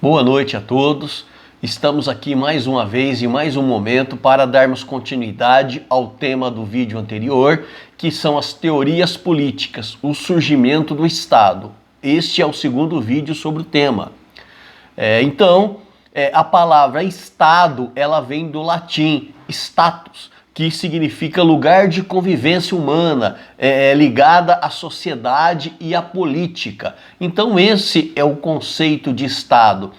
Boa noite a todos. Estamos aqui mais uma vez, em mais um momento, para darmos continuidade ao tema do vídeo anterior, que são as teorias políticas, o surgimento do Estado. Este é o segundo vídeo sobre o tema. A palavra Estado, ela vem do latim status, que significa lugar de convivência humana, ligada à sociedade e à política. Então esse é o conceito de Estado.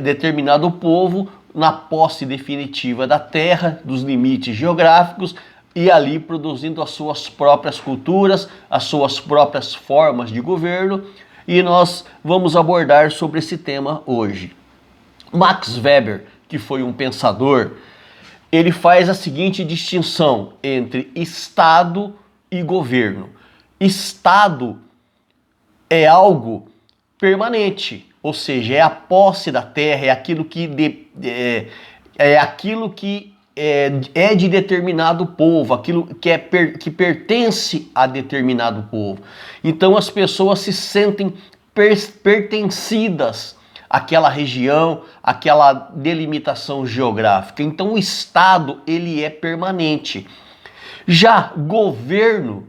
Determinado povo na posse definitiva da terra, dos limites geográficos, e ali produzindo as suas próprias culturas, as suas próprias formas de governo, e nós vamos abordar sobre esse tema hoje. Max Weber, que foi um pensador, ele faz a seguinte distinção entre Estado e governo. Estado é algo permanente, ou seja, é a posse da terra, é aquilo que é de determinado povo, aquilo que pertence a determinado povo. Então as pessoas se sentem pertencidas àquela região, àquela delimitação geográfica. Então o Estado, ele é permanente. Já governo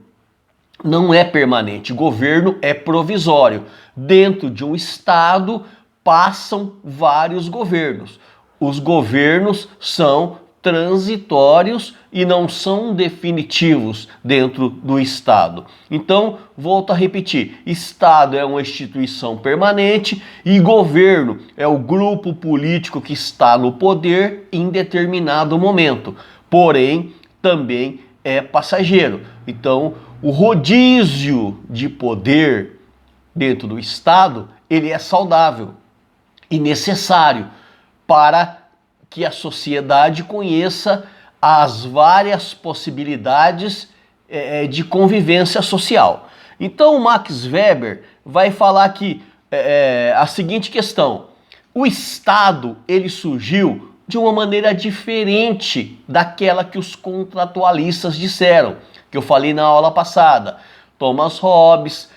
não é permanente, governo é provisório. Dentro de um Estado passam vários governos. Os governos são transitórios e não são definitivos dentro do Estado. Então, volto a repetir, Estado é uma instituição permanente e governo é o grupo político que está no poder em determinado momento, porém, também é passageiro. Então, o rodízio de poder dentro do Estado, ele é saudável e necessário para que a sociedade conheça as várias possibilidades de convivência social. Então, Max Weber vai falar aqui a seguinte questão: o Estado, ele surgiu de uma maneira diferente daquela que os contratualistas disseram, que eu falei na aula passada. Thomas Hobbes,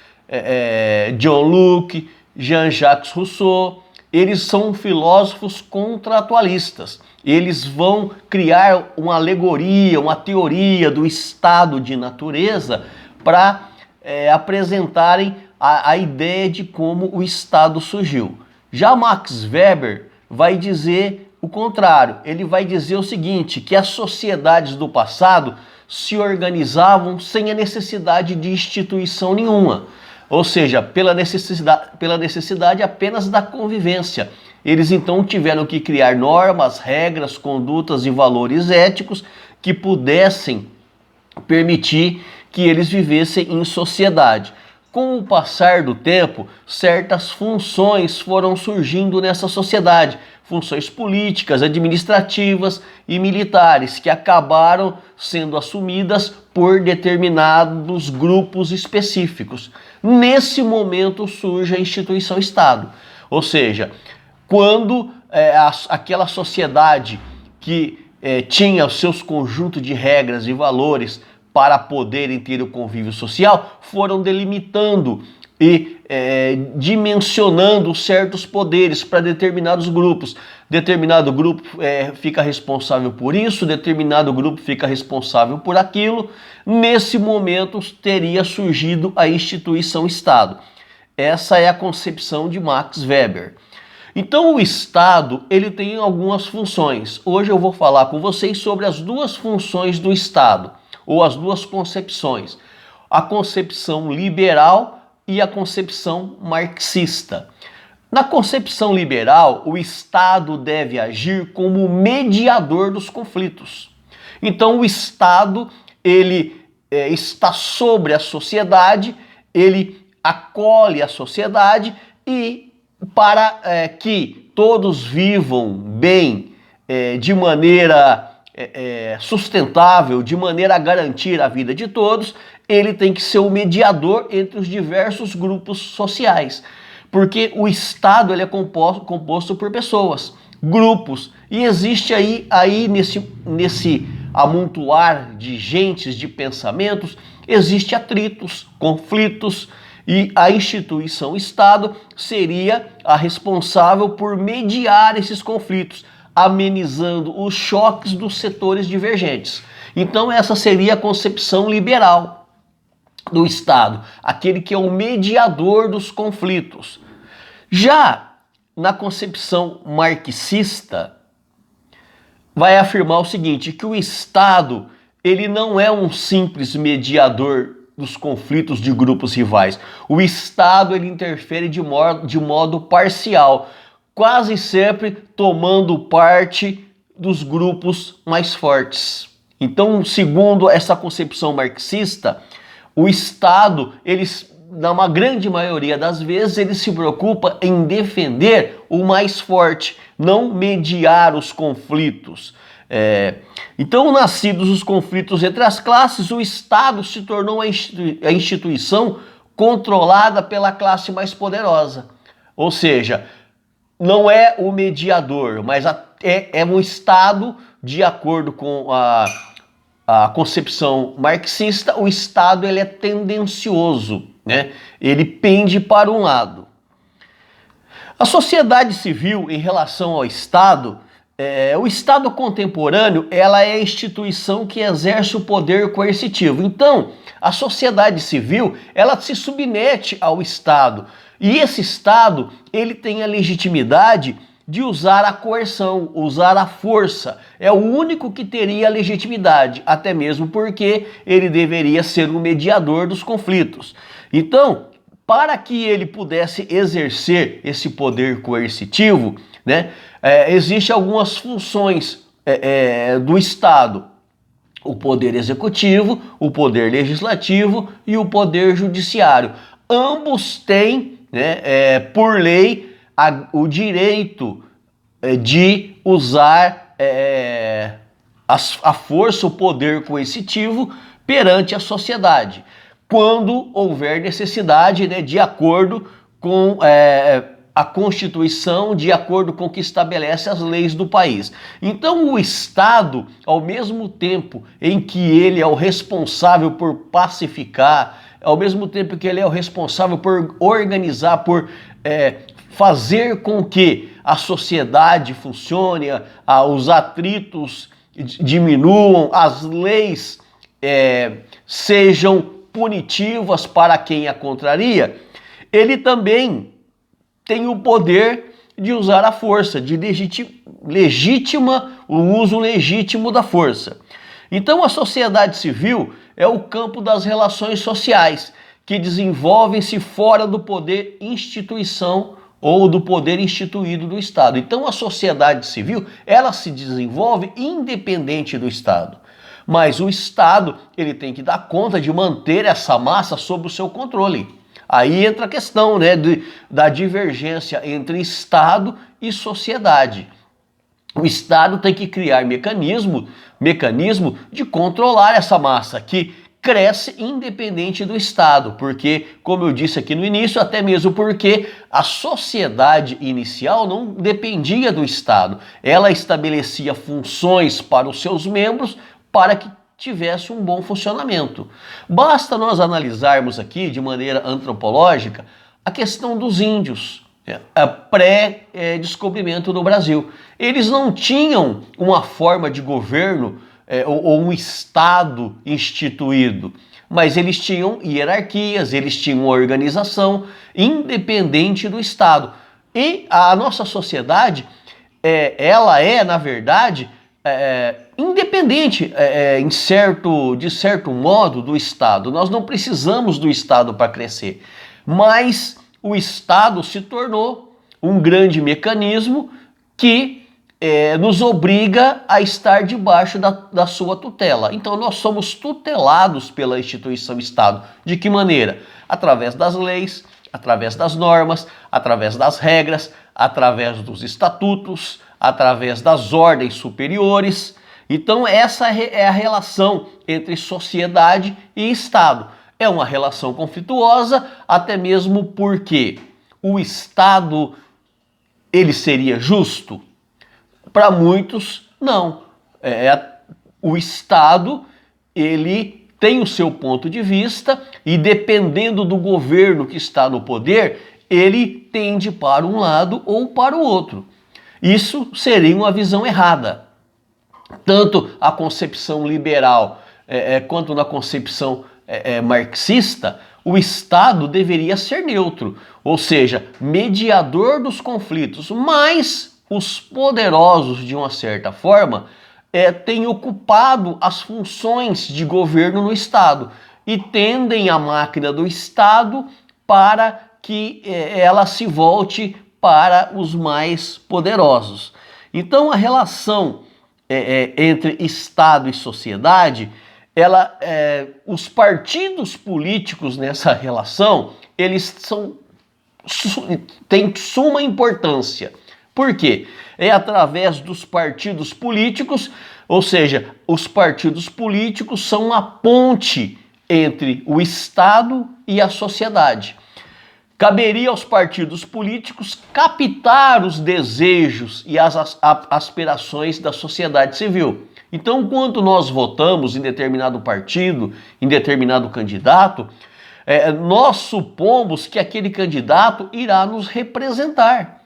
John Locke, Jean-Jacques Rousseau, eles são filósofos contratualistas. Eles vão criar uma alegoria, uma teoria do estado de natureza para apresentarem a ideia de como o Estado surgiu. Já Max Weber vai dizer o contrário. Ele vai dizer o seguinte, que as sociedades do passado se organizavam sem a necessidade de instituição nenhuma. Ou seja, pela necessidade apenas da convivência. Eles então tiveram que criar normas, regras, condutas e valores éticos que pudessem permitir que eles vivessem em sociedade. Com o passar do tempo, certas funções foram surgindo nessa sociedade, funções políticas, administrativas e militares, que acabaram sendo assumidas por determinados grupos específicos. Nesse momento surge a instituição Estado, ou seja, quando aquela sociedade que tinha os seus conjuntos de regras e valores para poderem ter o convívio social, foram delimitando e dimensionando certos poderes para determinados grupos. Determinado grupo fica responsável por isso, determinado grupo fica responsável por aquilo. Nesse momento teria surgido a instituição Estado. Essa é a concepção de Max Weber. Então o Estado, ele tem algumas funções. Hoje eu vou falar com vocês sobre as duas funções do Estado, ou as duas concepções, a concepção liberal e a concepção marxista. Na concepção liberal, o Estado deve agir como mediador dos conflitos. Então o Estado, ele está sobre a sociedade, ele acolhe a sociedade e para que todos vivam bem, de maneira sustentável, de maneira a garantir a vida de todos, ele tem que ser o mediador entre os diversos grupos sociais. Porque o Estado, ele é composto por pessoas, grupos, e existe aí nesse amontoar de gentes, de pensamentos, existe atritos, conflitos, E a instituição Estado seria a responsável por mediar esses conflitos, amenizando os choques dos setores divergentes. Então essa seria a concepção liberal do Estado, aquele que é o mediador dos conflitos. Já na concepção marxista, vai afirmar o seguinte, que o Estado ele não é um simples mediador dos conflitos de grupos rivais. O Estado ele interfere de modo parcial, quase sempre tomando parte dos grupos mais fortes. Então, segundo essa concepção marxista, o Estado, na uma grande maioria das vezes, ele se preocupa em defender o mais forte, não mediar os conflitos. Então, nascidos os conflitos entre as classes, o Estado se tornou a instituição controlada pela classe mais poderosa. Ou seja, não é o mediador, mas é um Estado, de acordo com a concepção marxista, o Estado ele é tendencioso, né? Ele pende para um lado. A sociedade civil, em relação ao Estado, o Estado contemporâneo, ela é a instituição que exerce o poder coercitivo. Então, a sociedade civil, ela se submete ao Estado. E esse Estado, ele tem a legitimidade de usar a coerção, usar a força. É o único que teria a legitimidade, até mesmo porque ele deveria ser o mediador dos conflitos. Então, para que ele pudesse exercer esse poder coercitivo, né, existem algumas funções do Estado. O poder executivo, o poder legislativo e o poder judiciário. Ambos têm, né, por lei, o direito de usar a força, o poder coercitivo perante a sociedade, quando houver necessidade, né, de acordo com a Constituição, de acordo com o que estabelece as leis do país. Então o Estado, ao mesmo tempo em que ele é o responsável por pacificar, ao mesmo tempo que ele é o responsável por organizar, por fazer com que a sociedade funcione, os atritos diminuam, as leis sejam punitivas para quem a contraria, ele também tem o poder de usar a força, de o uso legítimo da força. Então a sociedade civil é o campo das relações sociais, que desenvolvem-se fora do poder instituição ou do poder instituído do Estado. Então a sociedade civil, ela se desenvolve independente do Estado. Mas o Estado, ele tem que dar conta de manter essa massa sob o seu controle. Aí entra a questão, né, da divergência entre Estado e sociedade. O Estado tem que criar mecanismo de controlar essa massa, que cresce independente do Estado, porque, como eu disse aqui no início, até mesmo porque a sociedade inicial não dependia do Estado. Ela estabelecia funções para os seus membros para que tivesse um bom funcionamento. Basta nós analisarmos aqui, de maneira antropológica, a questão dos índios, pré-descobrimento no Brasil. Eles não tinham uma forma de governo ou um Estado instituído, mas eles tinham hierarquias, eles tinham uma organização independente do Estado. E a nossa sociedade, ela é, na verdade, independente, de certo modo, do Estado. Nós não precisamos do Estado para crescer, mas o Estado se tornou um grande mecanismo que nos obriga a estar debaixo da sua tutela. Então nós somos tutelados pela instituição Estado. De que maneira? Através das leis, através das normas, através das regras, através dos estatutos, através das ordens superiores. Então essa é a relação entre sociedade e Estado. É uma relação conflituosa, até mesmo porque o Estado, ele seria justo? Para muitos, não. O Estado, ele tem o seu ponto de vista e, dependendo do governo que está no poder, ele tende para um lado ou para o outro. Isso seria uma visão errada. Tanto a concepção liberal quanto na concepção marxista, o Estado deveria ser neutro, ou seja, mediador dos conflitos, mas os poderosos, de uma certa forma, têm ocupado as funções de governo no Estado e tendem a máquina do Estado para que ela se volte para os mais poderosos. Então a relação entre Estado e sociedade, os partidos políticos nessa relação, eles têm suma importância. Por quê? É através dos partidos políticos, ou seja, os partidos políticos são a ponte entre o Estado e a sociedade. Caberia aos partidos políticos captar os desejos e as aspirações da sociedade civil. Então, quando nós votamos em determinado partido, em determinado candidato, nós supomos que aquele candidato irá nos representar.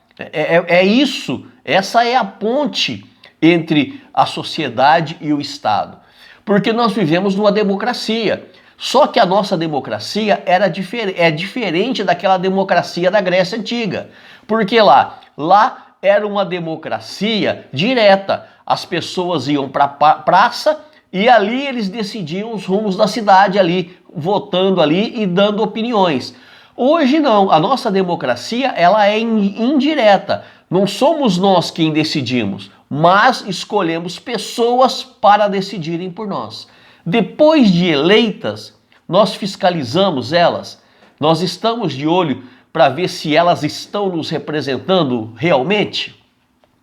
Isso, essa é a ponte entre a sociedade e o Estado. Porque nós vivemos numa democracia. Só que a nossa democracia é diferente daquela democracia da Grécia Antiga. Porque lá era uma democracia direta. As pessoas iam para a praça e ali eles decidiam os rumos da cidade, ali votando ali e dando opiniões. Hoje não, a nossa democracia ela é indireta. Não somos nós quem decidimos, mas escolhemos pessoas para decidirem por nós. Depois de eleitas, nós fiscalizamos elas, nós estamos de olho para ver se elas estão nos representando realmente.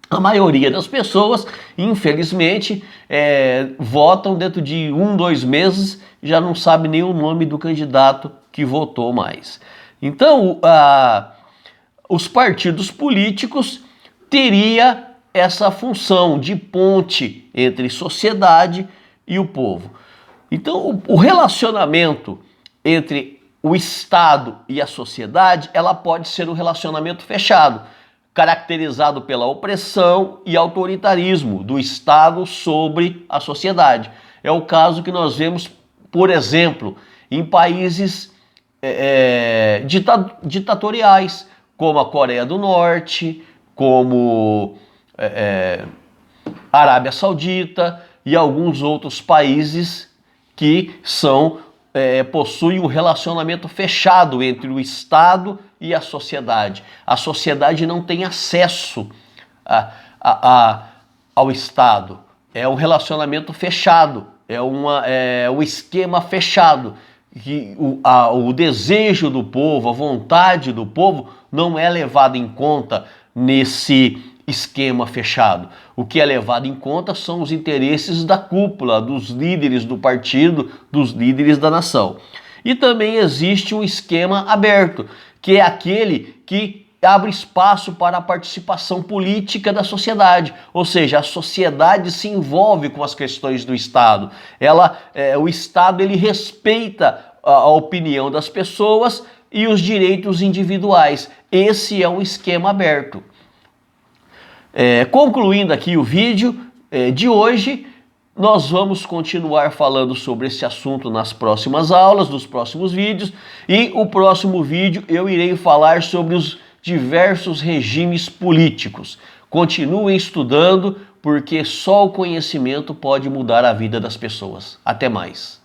A maioria das pessoas, infelizmente, votam dentro de 2 meses, já não sabe nem o nome do candidato que votou mais. Então, os partidos políticos teriam essa função de ponte entre sociedade e o povo. Então, o relacionamento entre o Estado e a sociedade, ela pode ser um relacionamento fechado, caracterizado pela opressão e autoritarismo do Estado sobre a sociedade. É o caso que nós vemos, por exemplo, em países ditatoriais, como a Coreia do Norte, como a Arábia Saudita e alguns outros países que possuem um relacionamento fechado entre o Estado e a sociedade. A sociedade não tem acesso ao Estado. É um relacionamento fechado, é um esquema fechado. Que o desejo do povo, a vontade do povo não é levado em conta nesse esquema fechado. O que é levado em conta são os interesses da cúpula, dos líderes do partido, dos líderes da nação. E também existe um esquema aberto, que é aquele que abre espaço para a participação política da sociedade, ou seja, a sociedade se envolve com as questões do Estado. O Estado ele respeita a opinião das pessoas e os direitos individuais. Esse é um esquema aberto. Concluindo aqui o vídeo de hoje, nós vamos continuar falando sobre esse assunto nas próximas aulas, nos próximos vídeos, e o próximo vídeo eu irei falar sobre os diversos regimes políticos. Continuem estudando, porque só o conhecimento pode mudar a vida das pessoas. Até mais.